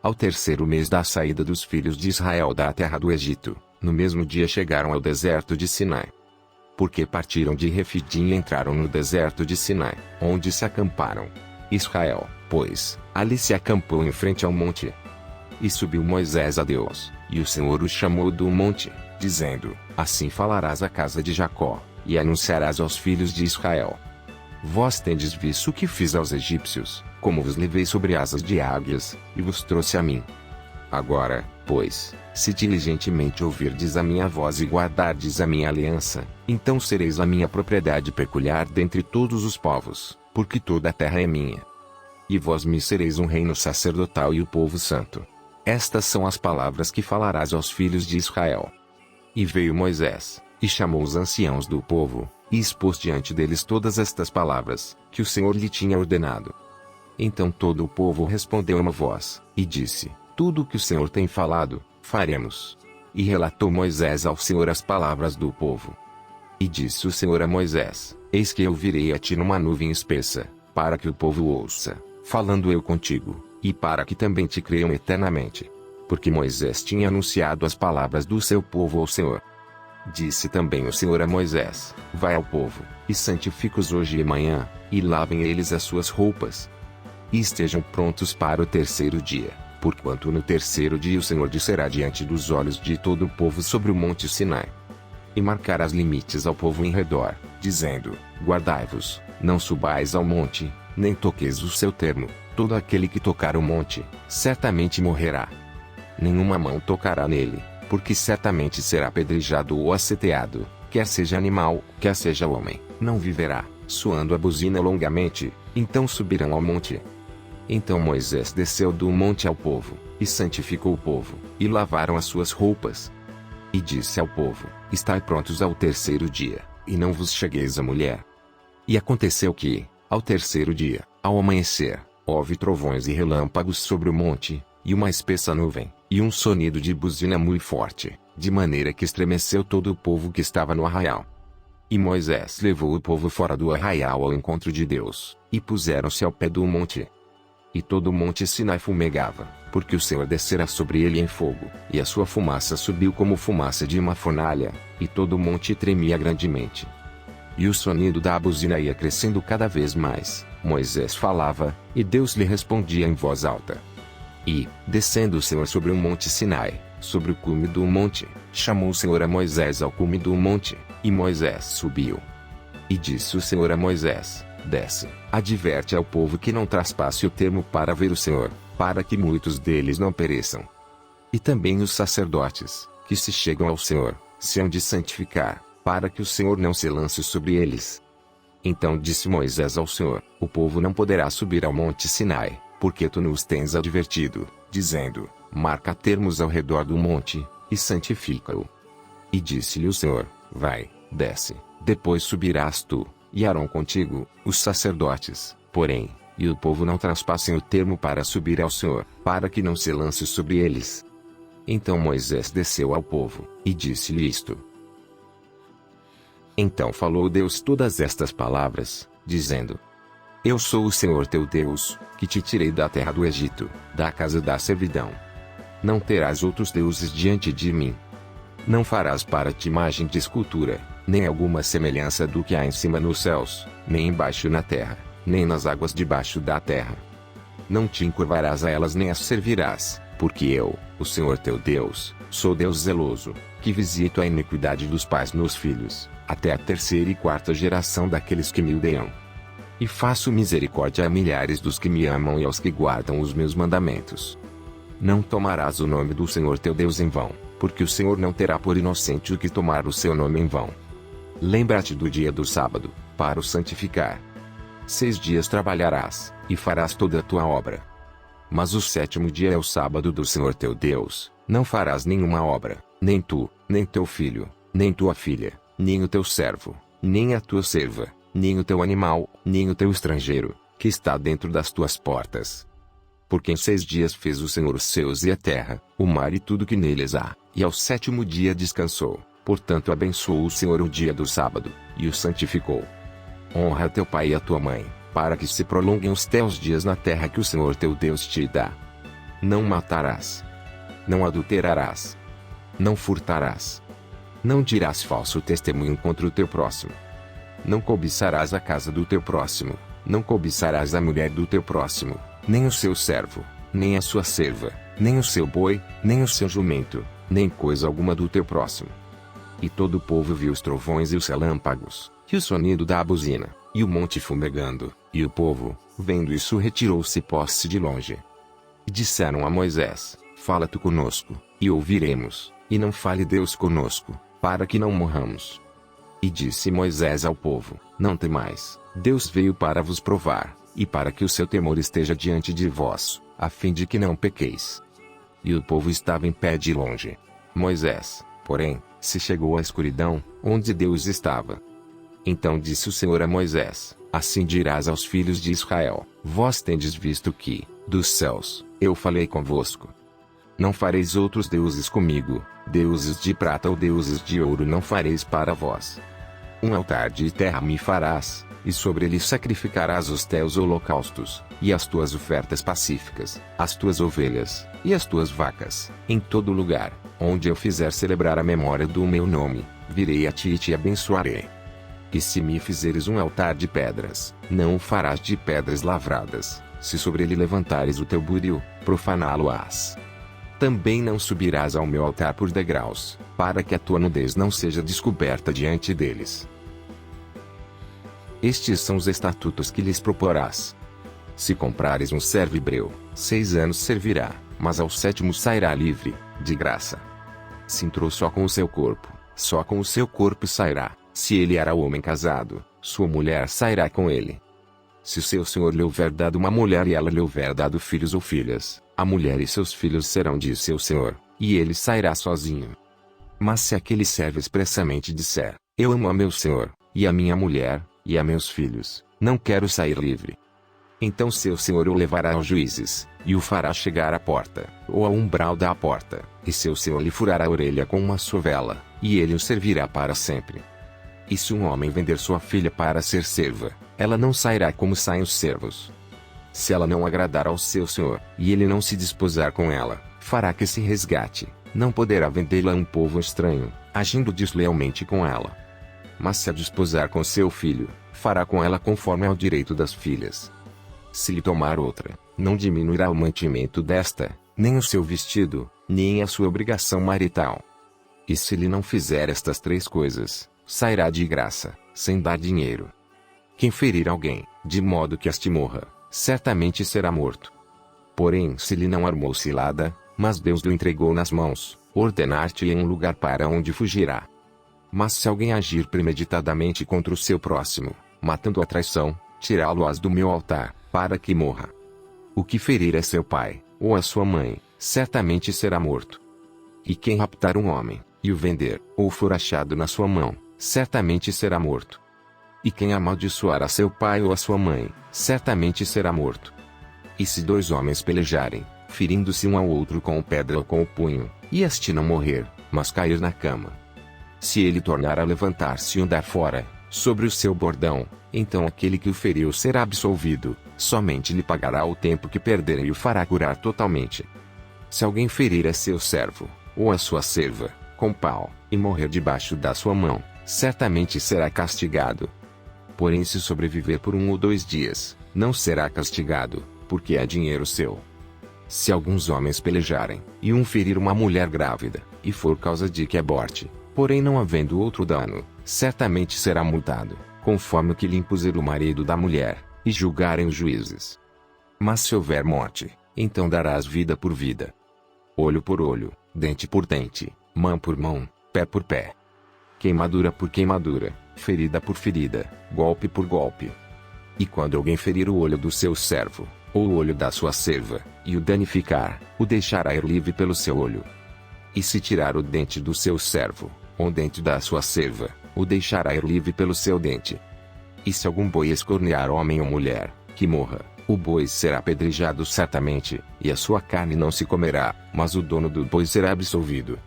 ao terceiro mês da saída dos filhos de Israel da terra do Egito, no mesmo dia chegaram ao deserto de Sinai. Porque partiram de Refidim e entraram no deserto de Sinai, onde se acamparam. Israel, pois, ali se acampou em frente ao monte. E subiu Moisés a Deus, e o Senhor o chamou do monte, dizendo: Assim falarás à casa de Jacó, e anunciarás aos filhos de Israel: Vós tendes visto o que fiz aos egípcios, como vos levei sobre asas de águias, e vos trouxe a mim. Agora, pois, se diligentemente ouvirdes a minha voz e guardardes a minha aliança, então sereis a minha propriedade peculiar dentre todos os povos, porque toda a terra é minha. E vós me sereis um reino sacerdotal e o povo santo. Estas são as palavras que falarás aos filhos de Israel. E veio Moisés, e chamou os anciãos do povo, e expôs diante deles todas estas palavras, que o Senhor lhe tinha ordenado. Então todo o povo respondeu a uma voz, e disse: Tudo o que o Senhor tem falado, faremos. E relatou Moisés ao Senhor as palavras do povo. E disse o Senhor a Moisés: Eis que eu virei a ti numa nuvem espessa, para que o povo ouça, falando eu contigo, e para que também te creiam eternamente. Porque Moisés tinha anunciado as palavras do seu povo ao Senhor. Disse também o Senhor a Moisés: Vai ao povo, e santifica-os hoje e amanhã, e lavem eles as suas roupas. E estejam prontos para o terceiro dia, porquanto no terceiro dia o Senhor descerá diante dos olhos de todo o povo sobre o monte Sinai. E marcarás limites ao povo em redor, dizendo: Guardai-vos, não subais ao monte, nem toqueis o seu termo. Todo aquele que tocar o monte, certamente morrerá. Nenhuma mão tocará nele, porque certamente será apedrejado ou aceteado, quer seja animal, quer seja homem, não viverá. Soando a buzina longamente, então subirão ao monte. Então Moisés desceu do monte ao povo, e santificou o povo, e lavaram as suas roupas. E disse ao povo: Estai prontos ao terceiro dia, e não vos chegueis à mulher. E aconteceu que, ao terceiro dia, ao amanhecer, houve trovões e relâmpagos sobre o monte, e uma espessa nuvem, e um sonido de buzina muito forte, de maneira que estremeceu todo o povo que estava no arraial. E Moisés levou o povo fora do arraial ao encontro de Deus, e puseram-se ao pé do monte. E todo o monte Sinai fumegava, porque o Senhor descera sobre ele em fogo, e a sua fumaça subiu como fumaça de uma fornalha, e todo o monte tremia grandemente. E o sonido da buzina ia crescendo cada vez mais. Moisés falava, e Deus lhe respondia em voz alta. E, descendo o Senhor sobre o monte Sinai, sobre o cume do monte, chamou o Senhor a Moisés ao cume do monte, e Moisés subiu. E disse o Senhor a Moisés: Desce, adverte ao povo que não traspasse o termo para ver o Senhor, para que muitos deles não pereçam. E também os sacerdotes, que se chegam ao Senhor, se hão de santificar, para que o Senhor não se lance sobre eles. Então disse Moisés ao Senhor: O povo não poderá subir ao monte Sinai, porque tu nos tens advertido, dizendo: Marca termos ao redor do monte, e santifica-o. E disse-lhe o Senhor: Vai, desce, depois subirás tu, e Arão contigo, os sacerdotes, porém, e o povo não traspassem o termo para subir ao Senhor, para que não se lance sobre eles. Então Moisés desceu ao povo, e disse-lhe isto. Então falou Deus todas estas palavras, dizendo: Eu sou o Senhor teu Deus, que te tirei da terra do Egito, da casa da servidão. Não terás outros deuses diante de mim. Não farás para ti imagem de escultura, nem alguma semelhança do que há em cima nos céus, nem embaixo na terra, nem nas águas debaixo da terra. Não te encurvarás a elas nem as servirás, porque eu, o Senhor teu Deus, sou Deus zeloso, que visito a iniquidade dos pais nos filhos, até a terceira e quarta geração daqueles que me odeiam. E faço misericórdia a milhares dos que me amam e aos que guardam os meus mandamentos. Não tomarás o nome do Senhor teu Deus em vão, porque o Senhor não terá por inocente o que tomar o seu nome em vão. Lembra-te do dia do sábado, para o santificar. 6 dias trabalharás, e farás toda a tua obra. Mas o 7º dia é o sábado do Senhor teu Deus, não farás nenhuma obra, nem tu, nem teu filho, nem tua filha, nem o teu servo, nem a tua serva, nem o teu animal, nem o teu estrangeiro, que está dentro das tuas portas. Porque em 6 dias fez o Senhor os céus e a terra, o mar e tudo que neles há, e ao 7º dia descansou. Portanto abençoou o Senhor o dia do sábado, e o santificou. Honra teu pai e a tua mãe, para que se prolonguem os teus dias na terra que o Senhor teu Deus te dá. Não matarás. Não adulterarás. Não furtarás. Não dirás falso testemunho contra o teu próximo. Não cobiçarás a casa do teu próximo. Não cobiçarás a mulher do teu próximo, nem o seu servo, nem a sua serva, nem o seu boi, nem o seu jumento, nem coisa alguma do teu próximo. E todo o povo viu os trovões e os relâmpagos, e o sonido da buzina, e o monte fumegando, e o povo, vendo isso, retirou-se posse de longe. E disseram a Moisés: Fala tu conosco, e ouviremos, e não fale Deus conosco, para que não morramos. E disse Moisés ao povo: Não temais, Deus veio para vos provar, e para que o seu temor esteja diante de vós, a fim de que não pequeis. E o povo estava em pé de longe. Moisés, porém, se chegou à escuridão, onde Deus estava. Então disse o Senhor a Moisés: Assim dirás aos filhos de Israel: Vós tendes visto que, dos céus, eu falei convosco. Não fareis outros deuses comigo, deuses de prata ou deuses de ouro não fareis para vós. Um altar de terra me farás, e sobre ele sacrificarás os teus holocaustos, e as tuas ofertas pacíficas, as tuas ovelhas, e as tuas vacas, em todo lugar, onde eu fizer celebrar a memória do meu nome, virei a ti e te abençoarei. E se me fizeres um altar de pedras, não o farás de pedras lavradas, se sobre ele levantares o teu búrio, profaná-lo-ás. Também não subirás ao meu altar por degraus, para que a tua nudez não seja descoberta diante deles. Estes são os estatutos que lhes proporás. Se comprares um servo hebreu, 6 anos servirá, mas ao 7º sairá livre, de graça. Se entrou só com o seu corpo sairá. Se ele era homem casado, sua mulher sairá com ele. Se seu senhor lhe houver dado uma mulher e ela lhe houver dado filhos ou filhas, a mulher e seus filhos serão de seu senhor, e ele sairá sozinho. Mas se aquele servo expressamente disser: Eu amo a meu senhor, e a minha mulher, e a meus filhos, não quero sair livre. Então seu senhor o levará aos juízes, e o fará chegar à porta, ou ao umbral da porta, e seu senhor lhe furará a orelha com uma sovela, e ele o servirá para sempre. E se um homem vender sua filha para ser serva, ela não sairá como saem os servos. Se ela não agradar ao seu senhor, e ele não se disposar com ela, fará que se resgate, não poderá vendê-la a um povo estranho, agindo deslealmente com ela. Mas se a disposar com seu filho, fará com ela conforme ao direito das filhas. Se lhe tomar outra, não diminuirá o mantimento desta, nem o seu vestido, nem a sua obrigação marital. E se lhe não fizer estas 3 coisas, sairá de graça, sem dar dinheiro. Quem ferir alguém, de modo que este morra, certamente será morto. Porém, se lhe não armou cilada, mas Deus lhe entregou nas mãos, ordenar-te-ei um lugar para onde fugirá. Mas se alguém agir premeditadamente contra o seu próximo, matando a traição, tirá-lo-ás do meu altar, para que morra. O que ferir a seu pai, ou a sua mãe, certamente será morto. E quem raptar um homem, e o vender, ou for achado na sua mão, certamente será morto. E quem amaldiçoar a seu pai ou a sua mãe, certamente será morto. E se 2 homens pelejarem, ferindo-se um ao outro com pedra ou com o punho, e este não morrer, mas cair na cama, se ele tornar a levantar-se e andar fora, sobre o seu bordão, então aquele que o feriu será absolvido, somente lhe pagará o tempo que perder e o fará curar totalmente. Se alguém ferir a seu servo, ou a sua serva, com pau, e morrer debaixo da sua mão, certamente será castigado. Porém, se sobreviver por 1 ou 2 dias, não será castigado, porque é dinheiro seu. Se alguns homens pelejarem, e um ferir uma mulher grávida, e for causa de que aborte, porém não havendo outro dano, certamente será multado, conforme o que lhe impuser o marido da mulher, e julgarem os juízes. Mas se houver morte, então darás vida por vida, olho por olho, dente por dente, mão por mão, pé por pé, queimadura por queimadura, ferida por ferida, golpe por golpe. E quando alguém ferir o olho do seu servo, ou o olho da sua serva, e o danificar, o deixará ir livre pelo seu olho. E se tirar o dente do seu servo, ou o dente da sua serva, o deixará ir livre pelo seu dente. E se algum boi escornear homem ou mulher, que morra, o boi será apedrejado certamente, e a sua carne não se comerá, mas o dono do boi será absolvido.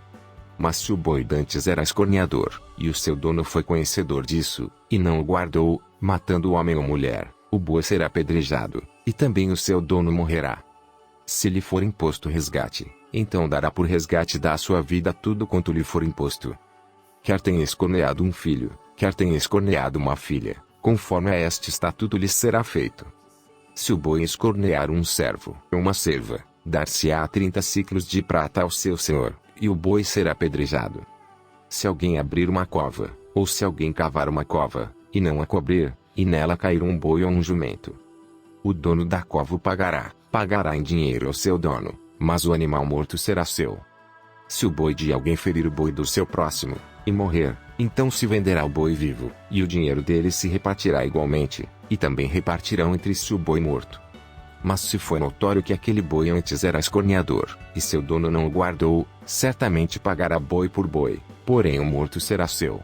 Mas se o boi dantes era escorneador, e o seu dono foi conhecedor disso, e não o guardou, matando o homem ou mulher, o boi será apedrejado, e também o seu dono morrerá. Se lhe for imposto resgate, então dará por resgate da sua vida tudo quanto lhe for imposto. Quer tenha escorneado um filho, quer tenha escorneado uma filha, conforme a este estatuto lhe será feito. Se o boi escornear um servo ou uma serva, dar-se-á 30 siclos de prata ao seu senhor, e o boi será apedrejado. Se alguém abrir uma cova, ou se alguém cavar uma cova, e não a cobrir, e nela cair um boi ou um jumento, o dono da cova o pagará em dinheiro ao seu dono, mas o animal morto será seu. Se o boi de alguém ferir o boi do seu próximo, e morrer, então se venderá o boi vivo, e o dinheiro dele se repartirá igualmente, e também repartirão entre si o boi morto. Mas se for notório que aquele boi antes era escorneador, e seu dono não o guardou, certamente pagará boi por boi, porém o morto será seu.